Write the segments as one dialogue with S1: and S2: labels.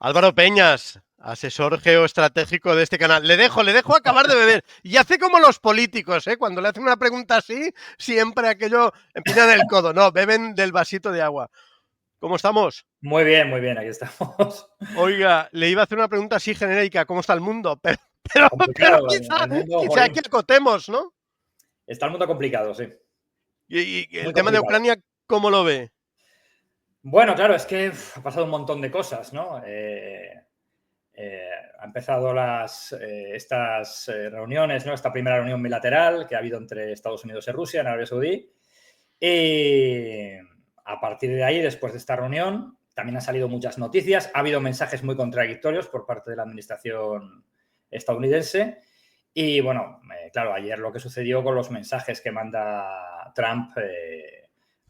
S1: Álvaro Peñas, asesor geoestratégico de este canal. Le dejo acabar de beber. Y hace como los políticos, ¿eh? Cuando le hacen una pregunta así, siempre aquello empinan el codo. No, beben del vasito de agua. ¿Cómo estamos?
S2: Muy bien, aquí estamos.
S1: Oiga, le iba a hacer una pregunta así genérica, ¿cómo está el mundo? Pero
S2: Complicado,
S1: quizá,
S2: el mundo,
S1: quizá aquí
S2: jolín.
S1: acotemos, ¿no?
S2: Está el mundo complicado, sí.
S1: Y el
S2: Muy
S1: tema de
S2: complicado.
S1: Ucrania, ¿cómo lo ve?
S2: Bueno, claro, es que ha pasado un montón de cosas, ¿no? Ha empezado estas reuniones, ¿no? Esta primera reunión bilateral que ha habido entre Estados Unidos y Rusia en Arabia Saudí. Y a partir de ahí, después de esta reunión, también han salido muchas noticias. Ha habido mensajes muy contradictorios por parte de la administración estadounidense. Y bueno, claro, ayer lo que sucedió con los mensajes que manda Trump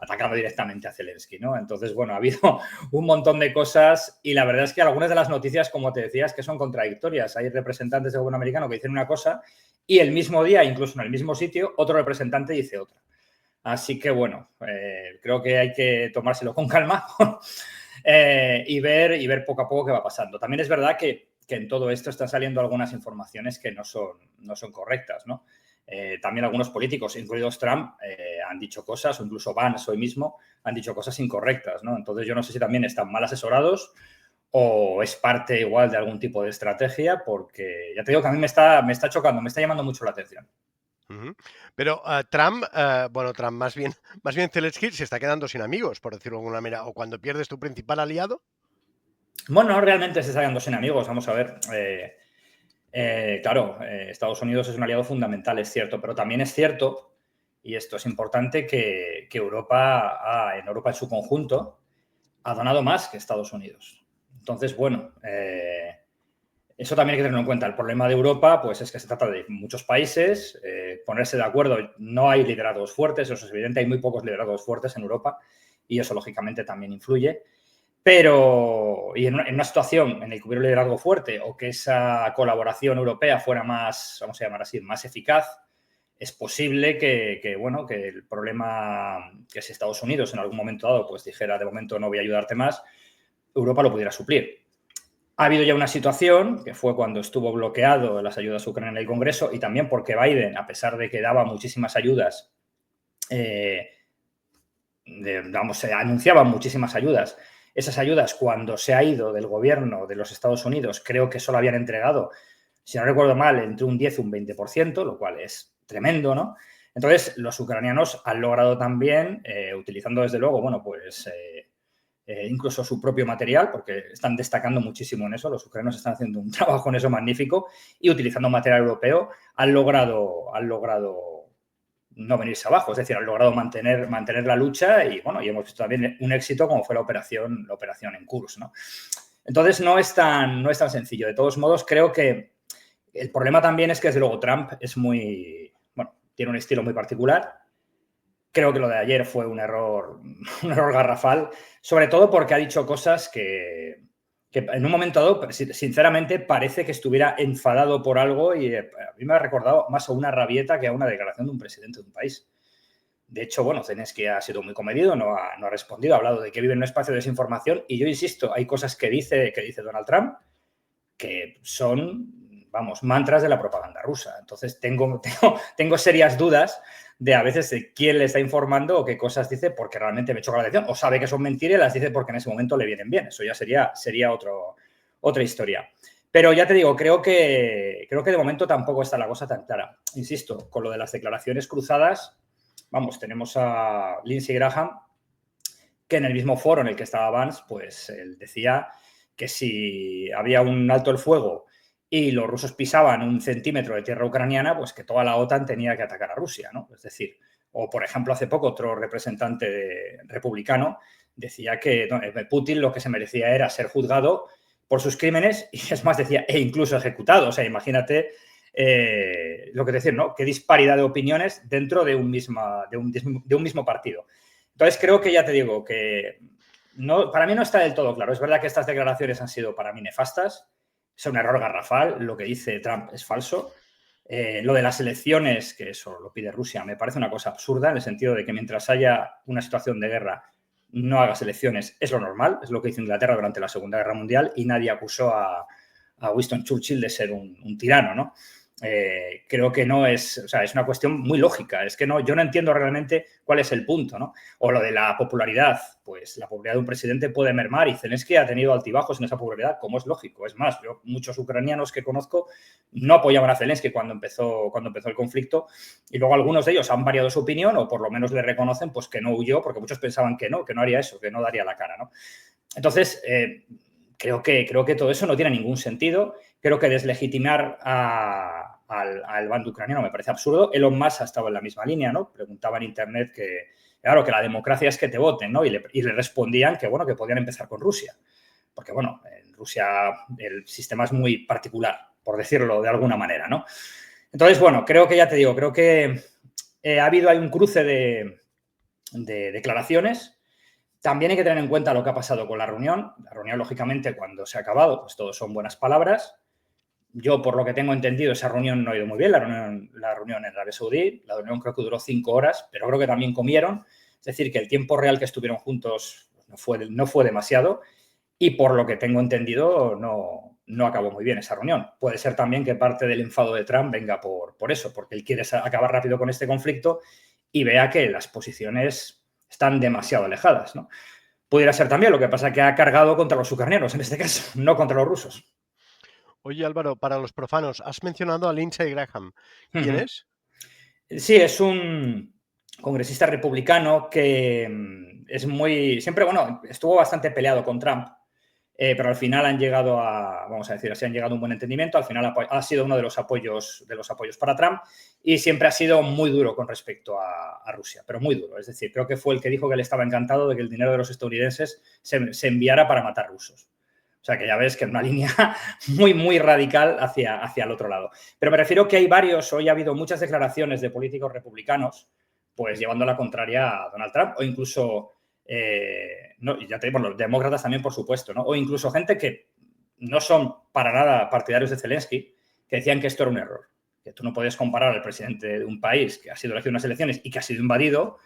S2: atacando directamente a Zelensky, ¿no? Entonces, bueno, ha habido un montón de cosas y la verdad es que algunas de las noticias, como te decía, es que son contradictorias. Hay representantes del gobierno americano que dicen una cosa y el mismo día, incluso en el mismo sitio, otro representante dice otra. Así que, bueno, creo que hay que tomárselo con calma y ver poco a poco qué va pasando. También es verdad que en todo esto están saliendo algunas informaciones que no son correctas, ¿no? También algunos políticos, incluidos Trump, han dicho cosas, o incluso Vance hoy mismo, han dicho cosas incorrectas, ¿no? Entonces yo no sé si también están mal asesorados o es parte igual de algún tipo de estrategia, porque ya te digo que a mí me está chocando, me está llamando mucho la atención.
S1: Pero Trump, bueno, Trump más bien Zelensky se está quedando sin amigos, por decirlo de alguna manera. O cuando pierdes tu principal aliado.
S2: Bueno, no realmente se está quedando sin amigos, vamos a ver. Claro, Estados Unidos es un aliado fundamental, es cierto, pero también es cierto, y esto es importante, que Europa, en Europa en su conjunto, ha donado más que Estados Unidos. Entonces, bueno, eso también hay que tenerlo en cuenta. El problema de Europa, pues es que se trata de muchos países, ponerse de acuerdo. No hay liderazgos fuertes, eso es evidente, hay muy pocos liderazgos fuertes en Europa y eso lógicamente también influye. Pero, y en una situación en la que hubiera un liderazgo fuerte o que esa colaboración europea fuera más, vamos a llamar así, más eficaz, es posible bueno, que el problema, que si Estados Unidos en algún momento dado pues dijera de momento no voy a ayudarte más, Europa lo pudiera suplir. Ha habido ya una situación, que fue cuando estuvo bloqueado las ayudas a Ucrania en el Congreso y también porque Biden, a pesar de que daba muchísimas ayudas, se anunciaban muchísimas ayudas. Esas ayudas, cuando se ha ido del gobierno de los Estados Unidos, creo que solo habían entregado, si no recuerdo mal, entre un 10 y un 20%, lo cual es tremendo, ¿no? Entonces, los ucranianos han logrado también, utilizando desde luego, bueno, pues incluso su propio material, porque están destacando muchísimo en eso, los ucranianos están haciendo un trabajo en eso magnífico, y utilizando material europeo han logrado no venirse abajo, es decir, han logrado mantener la lucha y, bueno, y hemos visto también un éxito como fue la operación en Kursk, ¿no? Entonces no es tan sencillo. De todos modos, creo que el problema también es que, desde luego, Trump es bueno, tiene un estilo muy particular. Creo que lo de ayer fue un error garrafal, sobre todo porque ha dicho cosas que en un momento dado, sinceramente, parece que estuviera enfadado por algo y a mí me ha recordado más a una rabieta que a una declaración de un presidente de un país. De hecho, bueno, Zelensky ha sido muy comedido, no ha respondido, ha hablado de que vive en un espacio de desinformación y yo insisto, hay cosas que dice Donald Trump que son, vamos, mantras de la propaganda rusa. Entonces tengo serias dudas de a veces de quién le está informando o qué cosas dice porque realmente me choca la atención, o sabe que son mentiras y las dice porque en ese momento le vienen bien. Eso ya sería otra historia. Pero ya te digo, creo que de momento tampoco está la cosa tan clara. Insisto, con lo de las declaraciones cruzadas, vamos, tenemos a Lindsey Graham, que en el mismo foro en el que estaba Vance, pues él decía que si había un alto el fuego y los rusos pisaban un centímetro de tierra ucraniana, pues que toda la OTAN tenía que atacar a Rusia, ¿no? Es decir, o por ejemplo, hace poco otro representante republicano decía que Putin lo que se merecía era ser juzgado por sus crímenes y, es más, decía, e incluso ejecutado. O sea, imagínate lo que decir, ¿no? Qué disparidad de opiniones dentro de un mismo partido. Entonces creo que, ya te digo, que no, para mí no está del todo claro. Es verdad que estas declaraciones han sido para mí nefastas. Es un error garrafal. Lo que dice Trump es falso. Lo de las elecciones, que eso lo pide Rusia, me parece una cosa absurda en el sentido de que mientras haya una situación de guerra no hagas elecciones. Es lo normal, es lo que hizo Inglaterra durante la Segunda Guerra Mundial y nadie acusó a Winston Churchill de ser un tirano, ¿no? Creo que no es, o sea, es una cuestión muy lógica. Es que yo no entiendo realmente cuál es el punto, ¿no? O lo de la popularidad, pues la popularidad de un presidente puede mermar y Zelensky ha tenido altibajos en esa popularidad, como es lógico. Es más, yo, muchos ucranianos que conozco no apoyaban a Zelensky cuando empezó el conflicto y luego algunos de ellos han variado su opinión o por lo menos le reconocen pues que no huyó porque muchos pensaban que no haría eso, que no daría la cara, ¿no? Entonces, creo que todo eso no tiene ningún sentido. Creo que deslegitimar al bando ucraniano me parece absurdo. Elon Musk ha estado en la misma línea, ¿no? Preguntaba en internet que, claro, que la democracia es que te voten, ¿no? Y le respondían que, bueno, que podían empezar con Rusia. Porque, bueno, en Rusia el sistema es muy particular, por decirlo de alguna manera, ¿no? Entonces, bueno, creo que ya te digo, creo que hay un cruce de declaraciones. También hay que tener en cuenta lo que ha pasado con la reunión. La reunión, lógicamente, cuando se ha acabado, pues todo son buenas palabras. Yo, por lo que tengo entendido, esa reunión no ha ido muy bien, la reunión en Arabia Saudí. La reunión creo que duró 5 horas, pero creo que también comieron. Es decir, que el tiempo real que estuvieron juntos no fue demasiado y, por lo que tengo entendido, no acabó muy bien esa reunión. Puede ser también que parte del enfado de Trump venga por eso, porque él quiere acabar rápido con este conflicto y vea que las posiciones están demasiado alejadas, ¿no? Pudiera ser también, lo que pasa que ha cargado contra los ucranianos, en este caso, no contra los rusos.
S1: Oye, Álvaro, para los profanos, has mencionado a Lindsey Graham. ¿Quién es?
S2: Sí, es un congresista republicano que es siempre, bueno, estuvo bastante peleado con Trump, pero al final han llegado vamos a decir así, han llegado a un buen entendimiento. Al final ha sido uno de los apoyos para Trump y siempre ha sido muy duro con respecto a Rusia, pero muy duro. Es decir, creo que fue el que dijo que él estaba encantado de que el dinero de los estadounidenses se enviara para matar rusos. O sea, que ya ves que es una línea muy, muy radical hacia el otro lado. Pero me refiero que hoy ha habido muchas declaraciones de políticos republicanos, pues llevando la contraria a Donald Trump, o incluso, ya te digo, los demócratas también, por supuesto, ¿no? O incluso gente que no son para nada partidarios de Zelensky, que decían que esto era un error, que tú no podías comparar al presidente de un país que ha sido elegido en unas elecciones y que ha sido invadido,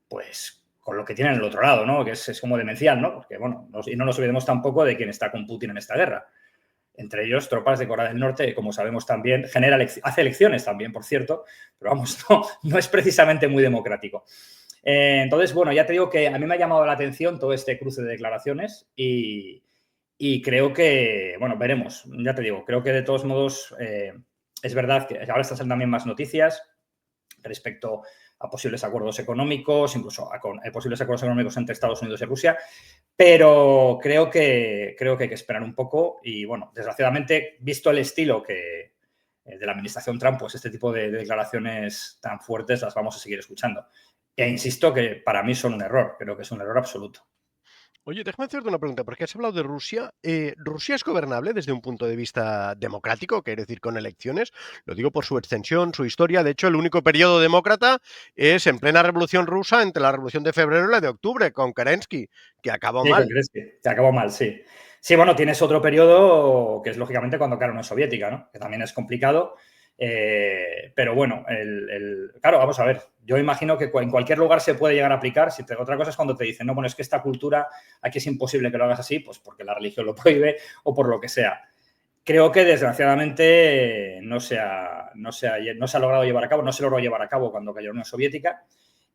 S2: pues con lo que tienen el otro lado, ¿no? Que es como demencial, ¿no? Porque, bueno, y no nos olvidemos tampoco de quién está con Putin en esta guerra. Entre ellos, tropas de Corea del Norte, que, como sabemos también, hace elecciones también, por cierto, pero vamos, no es precisamente muy democrático. Entonces, bueno, ya te digo que a mí me ha llamado la atención todo este cruce de declaraciones y creo que, bueno, veremos, ya te digo, creo que de todos modos es verdad que ahora están saliendo también más noticias respecto a posibles acuerdos económicos, incluso a posibles acuerdos económicos entre Estados Unidos y Rusia, pero creo que hay que esperar un poco y, bueno, desgraciadamente, visto el estilo de la administración Trump, pues este tipo de declaraciones tan fuertes las vamos a seguir escuchando. E insisto que para mí son un error, creo que es un error absoluto.
S1: Oye, déjame hacerte una pregunta, porque has hablado de Rusia. ¿Rusia es gobernable desde un punto de vista democrático, quiere decir con elecciones? Lo digo por su extensión, su historia. De hecho, el único periodo demócrata es en plena Revolución Rusa, entre la Revolución de Febrero y la de Octubre, con Kerensky, que acabó
S2: Sí,
S1: mal.
S2: que acabó mal, sí. Sí, bueno, tienes otro periodo que es, lógicamente, cuando cae la Unión Soviética, ¿no? Que también es complicado. Pero bueno, claro, vamos a ver. Yo imagino que en cualquier lugar se puede llegar a aplicar. Otra cosa es cuando te dicen, no, bueno, es que esta cultura aquí es imposible que lo hagas así, pues porque la religión lo prohíbe o por lo que sea. Creo que desgraciadamente no se ha logrado llevar a cabo, no se logró llevar a cabo cuando cayó la Unión Soviética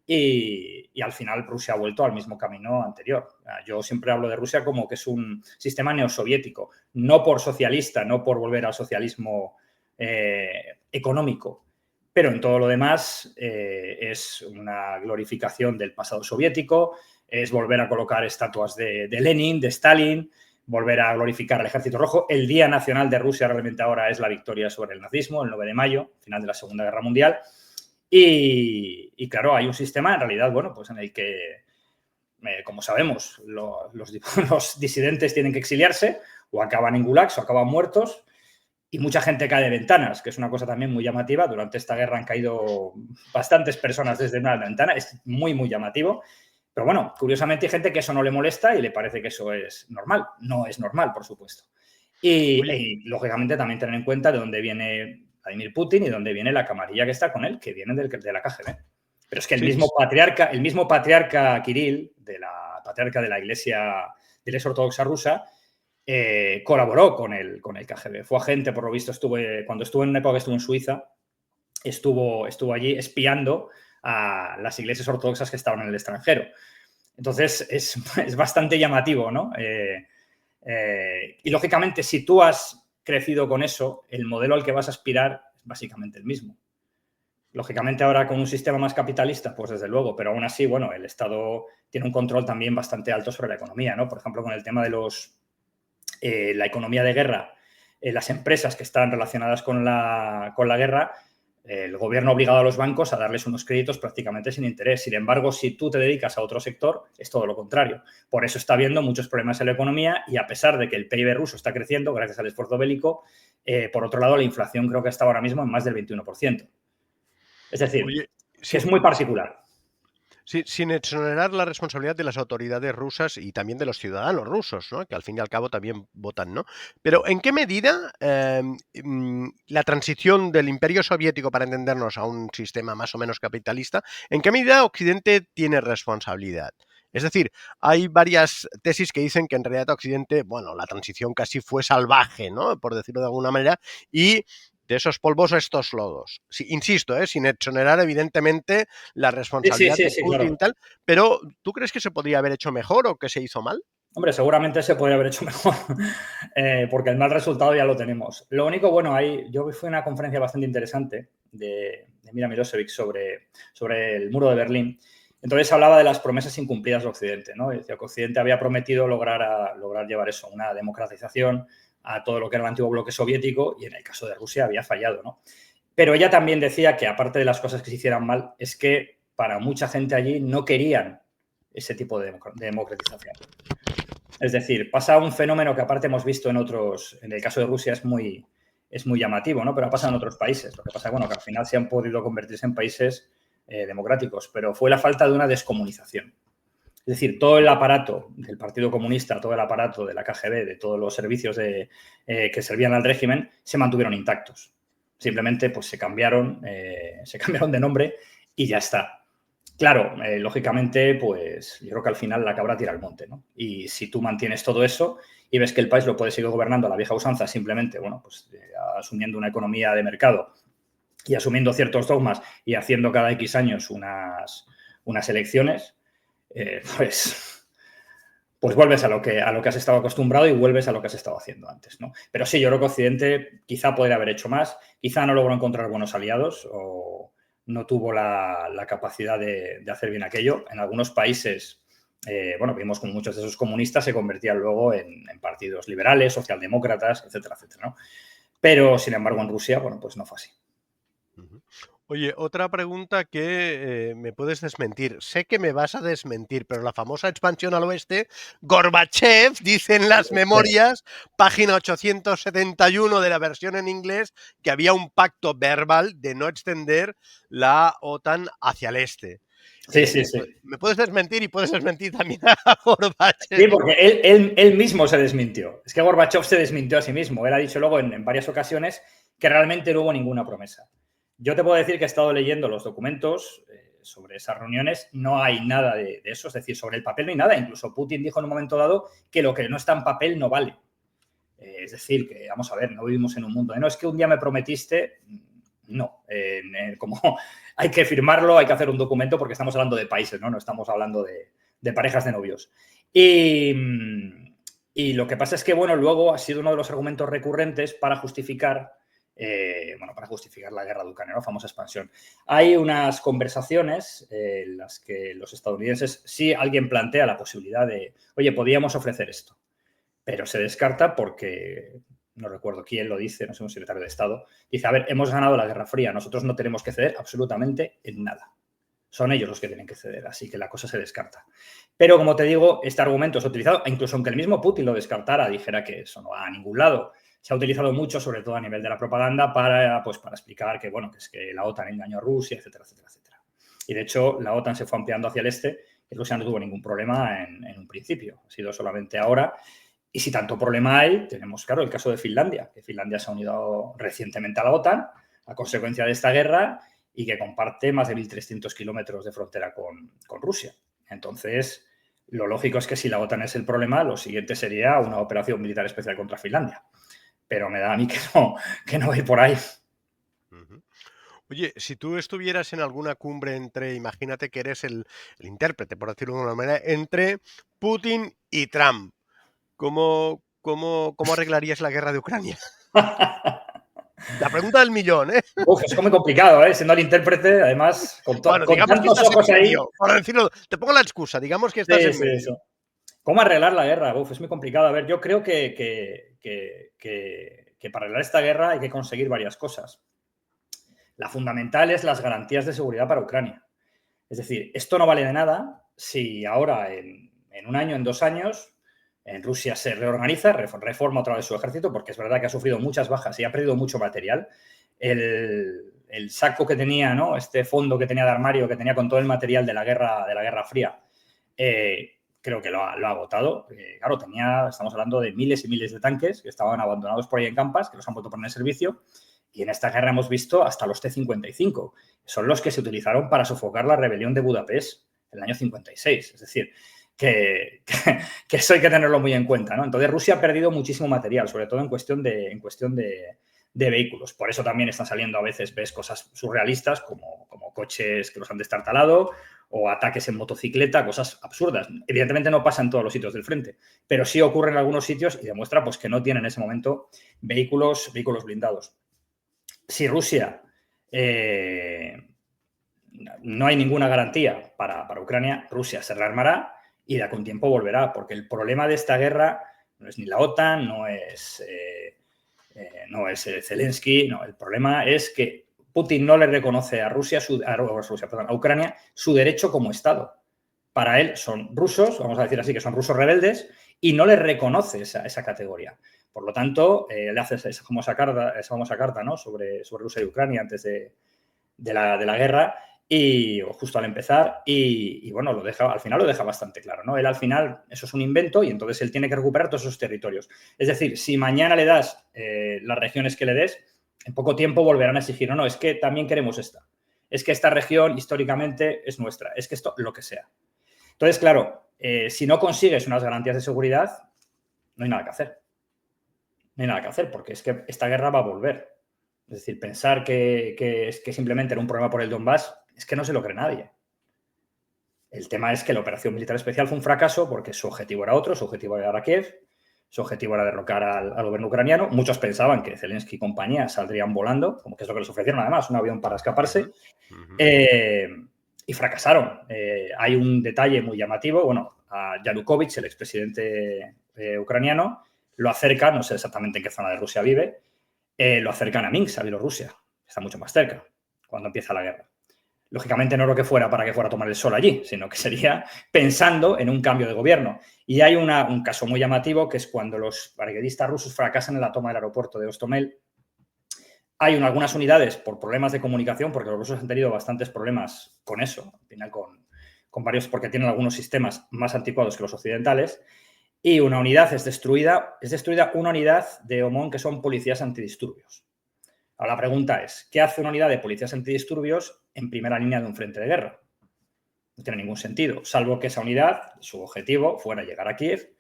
S2: y al final Rusia ha vuelto al mismo camino anterior. Yo siempre hablo de Rusia como que es un sistema neosoviético, no por socialista, no por volver al socialismo económico, pero en todo lo demás es una glorificación del pasado soviético, es volver a colocar estatuas de Lenin, de Stalin, volver a glorificar al Ejército Rojo. El Día Nacional de Rusia realmente ahora es la victoria sobre el nazismo, el 9 de mayo, final de la Segunda Guerra Mundial. Y claro, hay un sistema en realidad, bueno, pues en el que, como sabemos, los disidentes tienen que exiliarse o acaban en gulags o acaban muertos. Y mucha gente cae de ventanas, que es una cosa también muy llamativa. Durante esta guerra han caído bastantes personas desde una ventana. Es muy, muy llamativo. Pero bueno, curiosamente hay gente que eso no le molesta y le parece que eso es normal. No es normal, por supuesto. Y lógicamente también tener en cuenta de dónde viene Vladimir Putin y de dónde viene la camarilla que está con él, que viene de la KGB. Pero es que el mismo patriarca Kirill de la patriarca de la Iglesia Ortodoxa rusa, colaboró con el KGB. Fue agente, por lo visto, cuando estuvo en una época que estuvo en Suiza, estuvo allí espiando a las iglesias ortodoxas que estaban en el extranjero. Entonces, es bastante llamativo, ¿no? Y, lógicamente, si tú has crecido con eso, el modelo al que vas a aspirar es básicamente el mismo. Lógicamente, ahora con un sistema más capitalista, pues desde luego, pero aún así, bueno, el Estado tiene un control también bastante alto sobre la economía, ¿no? Por ejemplo, con el tema de la economía de guerra, las empresas que están relacionadas con la guerra, el gobierno ha obligado a los bancos a darles unos créditos prácticamente sin interés. Sin embargo, si tú te dedicas a otro sector, es todo lo contrario. Por eso está habiendo muchos problemas en la economía y a pesar de que el PIB ruso está creciendo gracias al esfuerzo bélico, por otro lado, la inflación creo que está ahora mismo en más del 21%. Es decir,
S1: Oye,
S2: que es muy particular.
S1: sin exonerar la responsabilidad de las autoridades rusas y también de los ciudadanos rusos, ¿no? Que al fin y al cabo también votan, ¿no? Pero ¿en qué medida la transición del Imperio Soviético, para entendernos, a un sistema más o menos capitalista, ¿en qué medida Occidente tiene responsabilidad? Es decir, hay varias tesis que dicen que en realidad Occidente, bueno, la transición casi fue salvaje, ¿no? Por decirlo de alguna manera, y de esos polvos a estos lodos. Sí, insisto, sin exonerar evidentemente la responsabilidad de
S2: Sí,
S1: Putin
S2: claro.
S1: y tal, pero ¿tú crees que se podría haber hecho mejor o que se hizo mal?
S2: Hombre, seguramente se podría haber hecho mejor, porque el mal resultado ya lo tenemos. Lo único, bueno, yo fui a una conferencia bastante interesante de Mira Milosevic sobre el muro de Berlín. Entonces hablaba de las promesas incumplidas de Occidente, ¿no? Decía que Occidente había prometido lograr llevar eso, una democratización a todo lo que era el antiguo bloque soviético y en el caso de Rusia había fallado, ¿no? Pero ella también decía que aparte de las cosas que se hicieran mal, es que para mucha gente allí no querían ese tipo de democratización. Es decir, pasa un fenómeno que aparte hemos visto en el caso de Rusia es muy llamativo, ¿no? Pero ha pasado en otros países. Lo que pasa es que al final se han podido convertirse en países democráticos, pero fue la falta de una descomunización. Es decir, todo el aparato del Partido Comunista, todo el aparato de la KGB, de todos los servicios que servían al régimen, se mantuvieron intactos. Simplemente pues, se cambiaron de nombre y ya está. Claro, lógicamente, pues yo creo que al final la cabra tira al monte, ¿no? Y si tú mantienes todo eso y ves que el país lo puede seguir gobernando a la vieja usanza, simplemente, bueno, pues asumiendo una economía de mercado y asumiendo ciertos dogmas y haciendo cada X años unas elecciones, pues vuelves a lo que has estado acostumbrado y vuelves a lo que has estado haciendo antes, ¿no? Pero sí, yo creo que Occidente quizá podría haber hecho más, quizá no logró encontrar buenos aliados o no tuvo la capacidad de hacer bien aquello. En algunos países, vimos como muchos de esos comunistas se convertían luego en partidos liberales, socialdemócratas, etcétera, etcétera, ¿no? Pero, sin embargo, en Rusia, bueno, pues no fue así.
S1: Oye, otra pregunta que me puedes desmentir. Sé que me vas a desmentir, pero la famosa expansión al oeste, Gorbachev dice en las memorias, página 871 de la versión en inglés, que había un pacto verbal de no extender la OTAN hacia el este.
S2: Sí.
S1: Me puedes desmentir y puedes desmentir también a Gorbachev.
S2: Sí, porque él mismo se desmintió. Es que Gorbachev se desmintió a sí mismo. Él ha dicho luego en varias ocasiones que realmente no hubo ninguna promesa. Yo te puedo decir que he estado leyendo los documentos sobre esas reuniones. No hay nada de eso. Es decir, sobre el papel no hay nada. Incluso Putin dijo en un momento dado que lo que no está en papel no vale. Es decir, que vamos a ver, no vivimos en un mundo de no, es que un día me prometiste. No, como hay que firmarlo, hay que hacer un documento porque estamos hablando de países, ¿no? No estamos hablando de parejas de novios. Y lo que pasa es que, bueno, luego ha sido uno de los argumentos recurrentes para justificar la guerra de Ucrania, ¿no? Famosa expansión. Hay unas conversaciones en las que los estadounidenses, sí alguien plantea la posibilidad de, oye, podríamos ofrecer esto, pero se descarta porque, no recuerdo quién lo dice, no sé, un secretario de Estado, dice, a ver, hemos ganado la Guerra Fría, nosotros no tenemos que ceder absolutamente en nada. Son ellos los que tienen que ceder, así que la cosa se descarta. Pero, como te digo, este argumento se ha utilizado, incluso aunque el mismo Putin lo descartara, dijera que eso no va a ningún lado, se ha utilizado mucho, sobre todo a nivel de la propaganda, para explicar que, bueno, que es que la OTAN engañó a Rusia, etcétera, etcétera, etcétera. Y, de hecho, la OTAN se fue ampliando hacia el este y Rusia no tuvo ningún problema en un principio. Ha sido solamente ahora. Y si tanto problema hay, tenemos, claro, el caso de Finlandia, que Finlandia se ha unido recientemente a la OTAN a consecuencia de esta guerra y que comparte más de 1.300 kilómetros de frontera con Rusia. Entonces, Lo lógico es que si la OTAN es el problema, lo siguiente sería una operación militar especial contra Finlandia. Pero me da a mí que no va a ir por ahí.
S1: Ujú. Oye, si tú estuvieras en alguna cumbre entre, imagínate que eres el intérprete, por decirlo de alguna manera, entre Putin y Trump, ¿cómo arreglarías la guerra de Ucrania? La pregunta del millón, ¿eh?
S2: Uf, es muy complicado, ¿eh? Siendo el intérprete, además,
S1: Bueno,
S2: con
S1: digamos que
S2: tantos
S1: estás en
S2: ojos ahí.
S1: medio, por decirlo, te pongo la excusa, digamos que estás
S2: Sí,
S1: en
S2: sí,
S1: medio.
S2: eso. ¿Cómo arreglar la guerra? Uf, es muy complicado. A ver, yo creo que para arreglar esta guerra hay que conseguir varias cosas. La fundamental es las garantías de seguridad para Ucrania. Es decir, esto no vale de nada si ahora, en un año, en 2 años, en Rusia se reorganiza, reforma otra vez su ejército, porque es verdad que ha sufrido muchas bajas y ha perdido mucho material. El saco que tenía, ¿no? Este fondo que tenía de armario, que tenía con todo el material de la Guerra Fría, creo que lo ha agotado. Claro, estamos hablando de miles y miles de tanques que estaban abandonados por ahí en campas, que los han vuelto a poner en servicio. Y en esta guerra hemos visto hasta los T-55. Son los que se utilizaron para sofocar la rebelión de Budapest en el año 56. Es decir, que eso hay que tenerlo muy en cuenta, ¿no? Entonces Rusia ha perdido muchísimo material, sobre todo en cuestión de vehículos. Por eso también están saliendo a veces, ves cosas surrealistas como coches que los han destartalado o ataques en motocicleta, cosas absurdas. Evidentemente no pasa en todos los sitios del frente, pero sí ocurre en algunos sitios y demuestra pues, que no tienen en ese momento vehículos blindados. Si Rusia no hay ninguna garantía para Ucrania, Rusia se rearmará y de aquí a un tiempo volverá, porque el problema de esta guerra no es ni la OTAN, no es Zelensky, no, el problema es que Putin no le reconoce a a Ucrania su derecho como Estado. Para él son rusos, vamos a decir así, que son rusos rebeldes, y no les reconoce esa categoría. Por lo tanto, le hace esa famosa carta, ¿no? sobre Rusia y Ucrania antes de la guerra, o justo al empezar, y bueno, al final lo deja bastante claro, ¿no? Él al final, eso es un invento y entonces él tiene que recuperar todos esos territorios. Es decir, si mañana le das las regiones que le des, en poco tiempo volverán a exigir, no, es que también queremos esta. Es que esta región históricamente es nuestra. Es que esto, lo que sea. Entonces, claro, si no consigues unas garantías de seguridad, no hay nada que hacer. No hay nada que hacer porque es que esta guerra va a volver. Es decir, pensar que simplemente era un problema por el Donbass es que no se lo cree nadie. El tema es que la operación militar especial fue un fracaso porque su objetivo era otro, su objetivo era Kiev, su objetivo era derrocar al gobierno ucraniano. Muchos pensaban que Zelensky y compañía saldrían volando, como que es lo que les ofrecieron además, un avión para escaparse, y fracasaron. Hay un detalle muy llamativo, bueno, a Yanukovych, el expresidente ucraniano, lo acercan, no sé exactamente en qué zona de Rusia vive, lo acercan a Minsk, a Bielorrusia, está mucho más cerca, cuando empieza la guerra. Lógicamente no lo que fuera para que fuera a tomar el sol allí, sino que sería pensando en un cambio de gobierno. Y hay un caso muy llamativo, que es cuando los paracaidistas rusos fracasan en la toma del aeropuerto de Hostomel. Hay algunas unidades por problemas de comunicación, porque los rusos han tenido bastantes problemas con eso, al final con varios, porque tienen algunos sistemas más anticuados que los occidentales, y una unidad es destruida una unidad de OMON que son policías antidisturbios. Ahora la pregunta es, ¿qué hace una unidad de policías antidisturbios en primera línea de un frente de guerra? No tiene ningún sentido, salvo que esa unidad, su objetivo fuera llegar a Kiev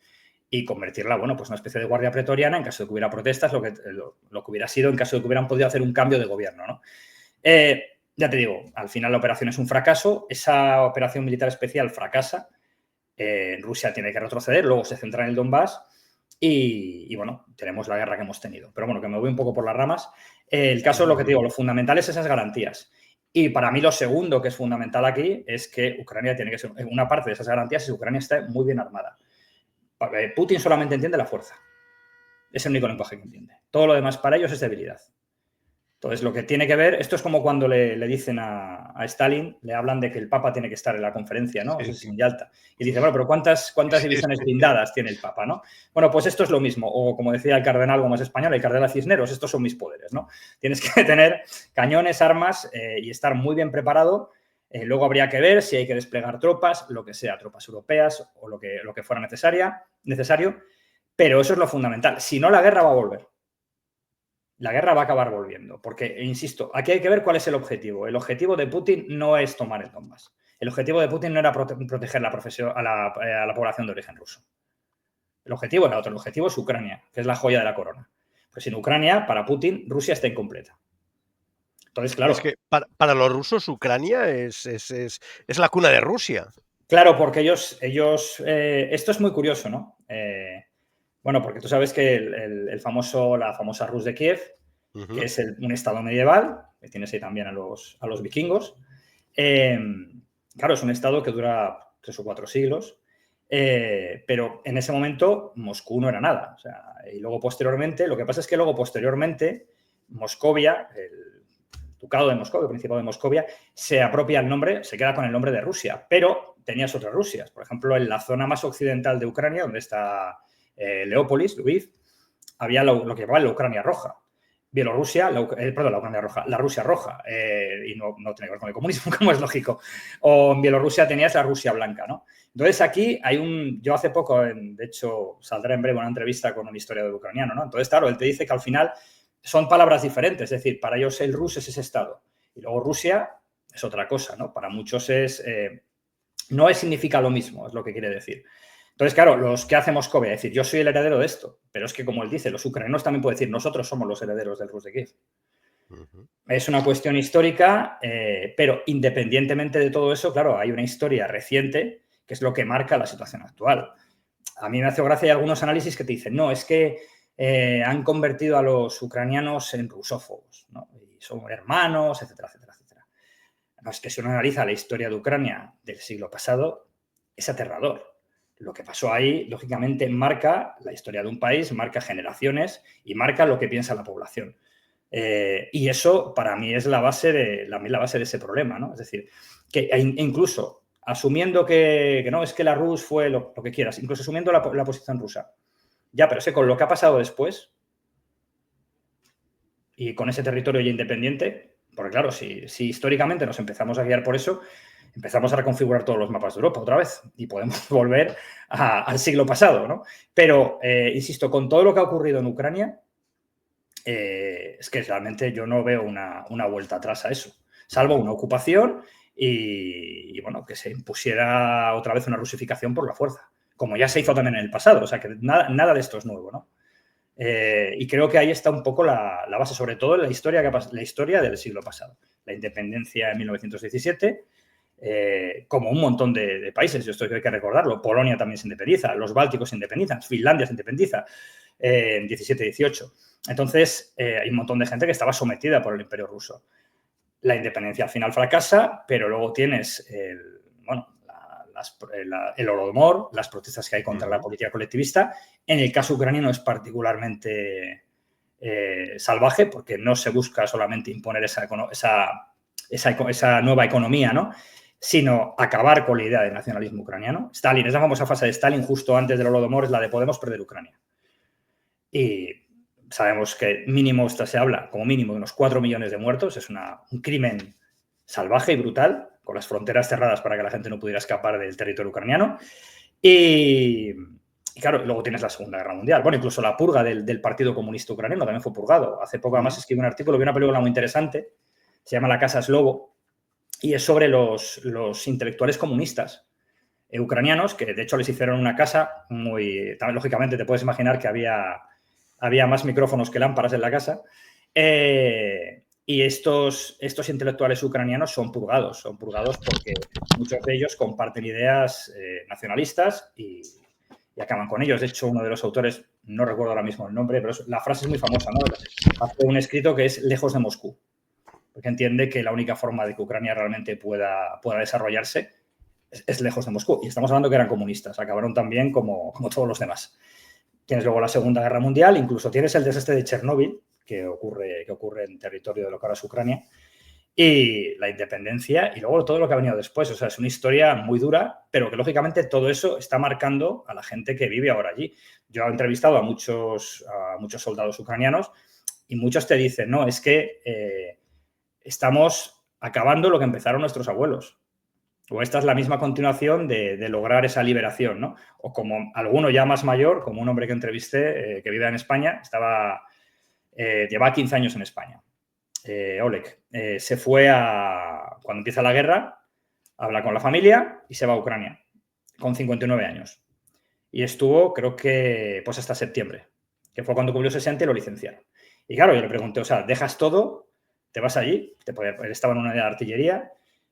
S2: y convertirla, bueno, pues una especie de guardia pretoriana en caso de que hubiera protestas, lo que hubiera sido en caso de que hubieran podido hacer un cambio de gobierno, ¿no? Ya te digo, al final la operación es un fracaso, esa operación militar especial fracasa, Rusia tiene que retroceder, luego se centra en el Donbass y bueno, tenemos la guerra que hemos tenido. Pero bueno, que me voy un poco por las ramas. El caso es lo que te digo, lo fundamental es esas garantías. Y para mí lo segundo que es fundamental aquí es que Ucrania tiene que ser una parte de esas garantías es que Ucrania esté muy bien armada. Putin solamente entiende la fuerza. Es el único lenguaje que entiende. Todo lo demás para ellos es debilidad. Entonces, lo que tiene que ver, esto es como cuando le dicen a Stalin, le hablan de que el Papa tiene que estar en la conferencia, ¿no?
S1: Sí.
S2: Eso es en Yalta. Y dice, bueno, pero ¿cuántas divisiones blindadas tiene el Papa, no? Bueno, pues esto es lo mismo. O como decía el cardenal Gómez Español, el cardenal Cisneros, estos son mis poderes, ¿no? Tienes que tener cañones, armas y estar muy bien preparado. Luego habría que ver si hay que desplegar tropas, lo que sea, tropas europeas o lo que fuera necesario. Pero eso es lo fundamental. Si no, la guerra va a volver. La guerra va a acabar volviendo, porque, insisto, aquí hay que ver cuál es el objetivo. El objetivo de Putin no es tomar el Donbass. El objetivo de Putin no era proteger a la población de origen ruso. El objetivo era otro. El objetivo es Ucrania, que es la joya de la corona. Pues sin Ucrania, para Putin, Rusia está incompleta. Entonces, claro.
S1: Es que para los rusos Ucrania es la cuna de Rusia.
S2: Claro, porque ellos esto es muy curioso, ¿no? Bueno, porque tú sabes que la famosa Rus de Kiev, que es un estado medieval, que tienes ahí también a los vikingos. Claro, es un estado que dura 3 o 4 siglos, pero en ese momento Moscú no era nada. O sea, y luego posteriormente, lo que pasa es que luego posteriormente Moscovia, el Ducado de Moscovia, el Principado de Moscovia, se apropia el nombre, se queda con el nombre de Rusia, pero tenías otras Rusias. Por ejemplo, en la zona más occidental de Ucrania, donde está Leópolis, Lviv, había lo que llamaba la Ucrania Roja. Bielorrusia, la Ucrania Roja, la Rusia Roja, y no tiene que ver con el comunismo, como es lógico. O en Bielorrusia tenías la Rusia Blanca, ¿no? Entonces aquí yo hace poco, de hecho, saldrá en breve una entrevista con un historiador ucraniano, ¿no? Entonces, claro, él te dice que al final son palabras diferentes, es decir, para ellos el Rus es ese estado, y luego Rusia es otra cosa, ¿no? Para muchos no significa lo mismo, es lo que quiere decir. Entonces, claro, los que hace Moscovia, es decir, yo soy el heredero de esto, pero es que, como él dice, los ucranianos también pueden decir, nosotros somos los herederos del Rus de Kiev. Es una cuestión histórica, pero independientemente de todo eso, claro, hay una historia reciente que es lo que marca la situación actual. A mí me hace gracia algunos análisis que te dicen, no, es que han convertido a los ucranianos en rusófobos, ¿no? Y son hermanos, etcétera, etcétera, etcétera. No, es que si uno analiza la historia de Ucrania del siglo pasado, es aterrador. Lo que pasó ahí, lógicamente, marca la historia de un país, marca generaciones y marca lo que piensa la población. Y eso, para mí, es la base de ese problema, ¿no? Es decir, que incluso asumiendo que no, es que la Rus fue lo que quieras, incluso asumiendo la posición rusa, ya, pero con lo que ha pasado después y con ese territorio ya independiente, porque claro, si históricamente nos empezamos a guiar por eso, empezamos a reconfigurar todos los mapas de Europa otra vez y podemos volver al siglo pasado, ¿no? Pero, insisto, con todo lo que ha ocurrido en Ucrania, es que realmente yo no veo una vuelta atrás a eso, salvo una ocupación y bueno, que se impusiera otra vez una rusificación por la fuerza, como ya se hizo también en el pasado, o sea que nada de esto es nuevo, ¿no? Y creo que ahí está un poco la base, sobre todo en la historia del siglo pasado. La independencia en 1917, como un montón de países, esto hay que recordarlo. Polonia también se independiza, los bálticos se independizan, Finlandia se independiza en 17-18. Entonces, hay un montón de gente que estaba sometida por el Imperio ruso. La independencia al final fracasa, pero luego tienes el Holodomor, las protestas que hay contra la política colectivista. En el caso ucraniano es particularmente salvaje porque no se busca solamente imponer esa nueva economía, ¿no? Sino acabar con la idea del nacionalismo ucraniano. Stalin, esa famosa frase de Stalin justo antes del Holodomor es la de podemos perder Ucrania. Y sabemos que mínimo, se habla como mínimo de unos 4 millones de muertos, es un crimen salvaje y brutal, con las fronteras cerradas para que la gente no pudiera escapar del territorio ucraniano. Y claro, luego tienes la Segunda Guerra Mundial. Bueno, incluso la purga del Partido Comunista Ucraniano también fue purgado. Hace poco además escribí un artículo, vi una película muy interesante, se llama La Casa Slobo, y es sobre los intelectuales comunistas ucranianos, que de hecho les hicieron una casa muy... También, lógicamente, te puedes imaginar que había más micrófonos que lámparas en la casa. Y estos intelectuales ucranianos son purgados porque muchos de ellos comparten ideas nacionalistas y acaban con ellos. De hecho, uno de los autores, no recuerdo ahora mismo el nombre, pero la frase es muy famosa, ¿no? Hace un escrito que es lejos de Moscú, porque entiende que la única forma de que Ucrania realmente pueda desarrollarse es lejos de Moscú. Y estamos hablando que eran comunistas, acabaron también como todos los demás. Tienes luego la Segunda Guerra Mundial, incluso tienes el desastre de Chernóbil, que ocurre en territorio de lo que ahora es Ucrania, y la independencia, y luego todo lo que ha venido después. O sea, es una historia muy dura, pero que lógicamente todo eso está marcando a la gente que vive ahora allí. Yo he entrevistado a muchos soldados ucranianos y muchos te dicen, no, es que estamos acabando lo que empezaron nuestros abuelos. O esta es la misma continuación de lograr esa liberación, ¿no? O como alguno ya más mayor, como un hombre que entrevisté, que vive en España, lleva 15 años en España. Oleg se fue cuando empieza la guerra, habla con la familia y se va a Ucrania con 59 años. Y estuvo, creo que, pues hasta septiembre, que fue cuando cumplió 60 y lo licenciaron. Y claro, yo le pregunté, o sea, dejas todo, te vas allí, él estaba en una de artillería,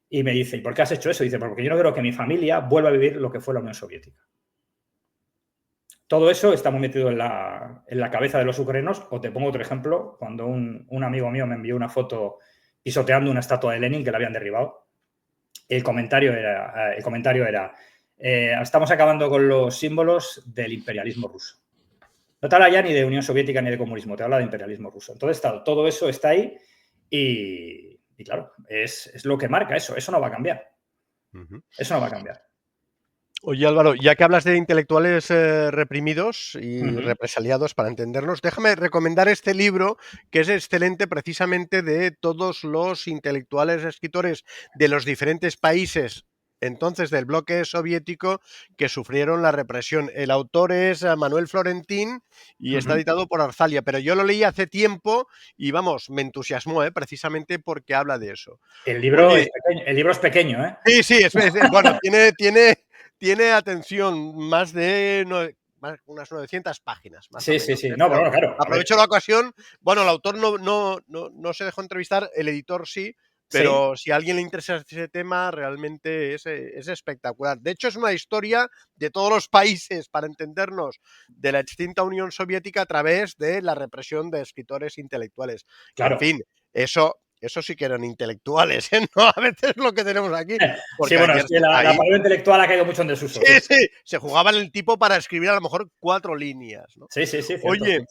S2: y me dice, ¿y por qué has hecho eso? Y dice, porque yo no quiero que mi familia vuelva a vivir lo que fue la Unión Soviética. Todo eso está muy metido en la cabeza de los ucranianos. O te pongo otro ejemplo, cuando un amigo mío me envió una foto pisoteando una estatua de Lenin que la habían derribado. El comentario era estamos acabando con los símbolos del imperialismo ruso. No te habla ya ni de Unión Soviética ni de comunismo, te habla de imperialismo ruso. Entonces, todo eso está ahí y claro, es lo que marca eso. Eso no va a cambiar. Eso no va a cambiar.
S1: Oye, Álvaro, ya que hablas de intelectuales reprimidos y represaliados, para entendernos, déjame recomendar este libro que es excelente precisamente de todos los intelectuales escritores de los diferentes países entonces del bloque soviético que sufrieron la represión. El autor es Manuel Florentín y está editado por Arzalia, pero yo lo leí hace tiempo y vamos, me entusiasmó precisamente porque habla de eso.
S2: El libro es pequeño, ¿eh?
S1: Sí, bueno, tiene atención, más de unas 900 páginas, más o
S2: Sí.
S1: menos.
S2: No, pero
S1: Pero
S2: bueno, claro.
S1: aprovecho la ocasión. Bueno, el autor no se dejó entrevistar, el editor sí,
S2: Sí,
S1: pero si a alguien le interesa ese tema, realmente es espectacular. De hecho, es una historia de todos los países, para entendernos, de la extinta Unión Soviética a través de la represión de escritores intelectuales. Que, en
S2: claro.
S1: fin, eso sí que eran intelectuales, ¿eh? No a veces lo que tenemos aquí.
S2: Sí,
S1: Porque
S2: bueno, es
S1: ayer
S2: que la palabra intelectual ha caído mucho en desuso.
S1: sí, se jugaban el tipo para escribir a lo mejor 4 líneas, ¿no?
S2: Sí, cierto.
S1: Oye,
S2: Sí.